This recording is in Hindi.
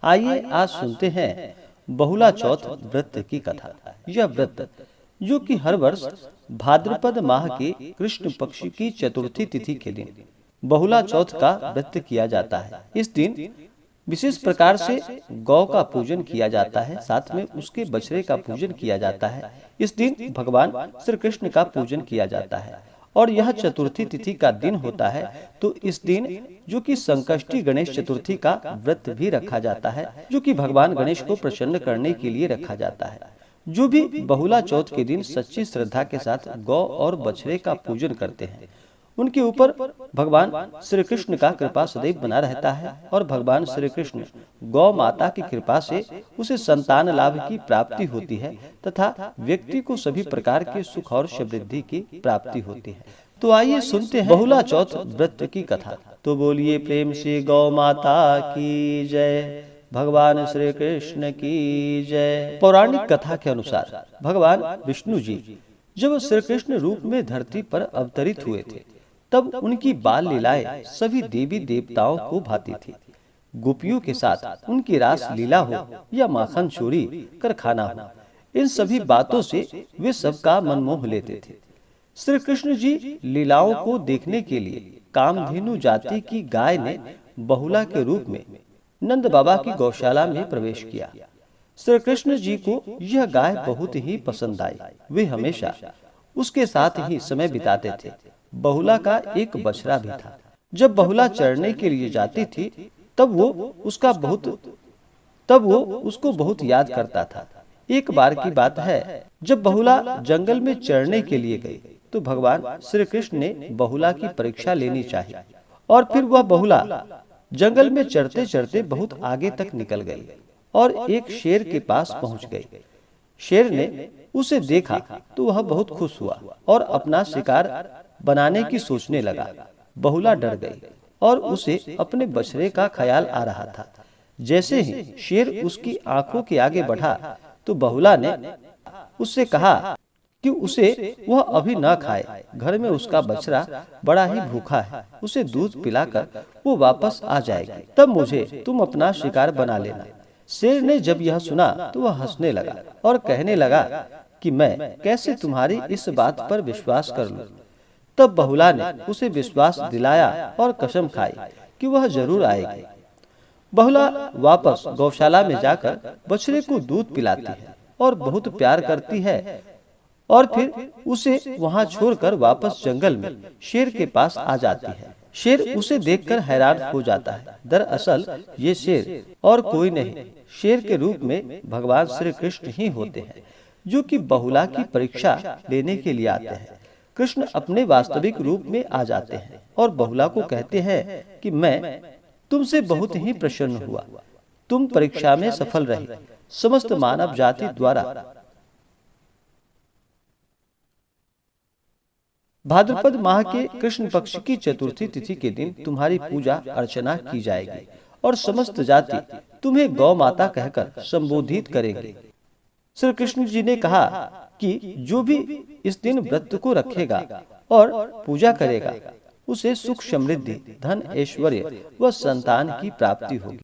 आइए आज सुनते हैं बहुला चौथ व्रत की कथा। यह व्रत जो कि हर वर्ष भाद्रपद माह के कृष्ण पक्ष की चतुर्थी तिथि के दिन बहुला चौथ का व्रत किया जाता है। इस दिन विशेष प्रकार से गौ का पूजन किया जाता है, साथ में उसके बछड़े का पूजन किया जाता है। इस दिन भगवान श्री कृष्ण का पूजन किया जाता है और यह चतुर्थी तिथि का दिन होता है, तो इस दिन जो कि संकष्टी गणेश चतुर्थी का व्रत भी रखा जाता है, जो कि भगवान गणेश को प्रसन्न करने के लिए रखा जाता है। जो भी बहुला चौथ के दिन सच्ची श्रद्धा के साथ गौ और बछड़े का पूजन करते हैं, उनके ऊपर भगवान श्री कृष्ण का कृपा सदैव बना रहता है और भगवान श्री कृष्ण गौ माता की कृपा से उसे संतान लाभ की प्राप्ति होती है तथा व्यक्ति को सभी प्रकार के सुख और समृद्धि की प्राप्ति होती है। तो आइए सुनते हैं बहुला चौथ व्रत की कथा। तो बोलिए प्रेम से गौ माता की जय, भगवान श्री कृष्ण की जय। पौराणिक कथा के अनुसार भगवान विष्णु जी जब श्री कृष्ण रूप में धरती पर अवतरित हुए थे, तब उनकी बाल लीलाएं सभी देवी देवताओं को भाती थी। गोपियों के साथ उनकी रास लीला हो या माखन चोरी कर खाना हो, इन सभी बातों से वे सबका मन मोह लेते थे। श्री कृष्ण जी लीलाओं को देखने के लिए कामधेनु जाति की गाय ने बहुला के रूप में नंद बाबा की गौशाला में प्रवेश किया। श्री कृष्ण जी को यह गाय बहुत ही पसंद आई। वे हमेशा उसके साथ ही समय बिताते थे। बहुला का एक बछड़ा भी था। जब बहुला चरने के लिए जाती थी, तब वो उसको बहुत याद करता था। एक बार की बात है, जब बहुला जंगल में चरने के लिए गई, तो भगवान श्री कृष्ण ने बहुला की परीक्षा लेनी चाहिए और फिर वह बहुला जंगल में चरते चरते बहुत आगे तक निकल गई और एक शेर के पास पहुंच गई। शेर ने उसे देखा तो वह बहुत खुश हुआ और अपना शिकार बनाने की सोचने लगा। बहुला डर गई और उसे अपने बछड़े का ख्याल आ रहा था। जैसे ही शेर उसकी आंखों के आगे बढ़ा, तो बहुला ने उससे कहा कि उसे वह अभी न खाए। घर में उसका बछड़ा बड़ा ही भूखा है, उसे दूध पिलाकर वो वापस आ जाएगी, तब मुझे तुम अपना शिकार बना लेना। शेर ने जब यह सुना तो वह हंसने लगा और कहने लगा कि मैं कैसे तुम्हारी इस बात पर विश्वास कर लूं। तब बहुला ने उसे विश्वास दिलाया और कसम खाई कि वह जरूर आएगी। बहुला वापस गौशाला में जाकर बछड़े को दूध पिलाती है और बहुत प्यार करती है और फिर उसे वहां छोड़कर वापस जंगल में शेर के पास आ जाती है। शेर उसे देखकर हैरान हो जाता है। दरअसल ये शेर और कोई नहीं, शेर के रूप में भगवान श्री कृष्ण ही होते हैं, जो कि बहुला की परीक्षा लेने के लिए आते हैं। कृष्ण अपने वास्तविक रूप में आ जाते हैं और बहुला को कहते हैं कि मैं तुमसे बहुत ही प्रसन्न हुआ, तुम परीक्षा में सफल रही। समस्त मानव जाति द्वारा भाद्रपद माह के कृष्ण पक्ष की चतुर्थी तिथि के दिन तुम्हारी पूजा अर्चना की जाएगी और समस्त जाति तुम्हें गौ माता कहकर संबोधित करेंगे। श्री कृष्ण जी ने कहा कि जो भी इस दिन व्रत को रखेगा और पूजा करेगा, उसे सुख समृद्धि, धन, ऐश्वर्य व संतान की प्राप्ति होगी।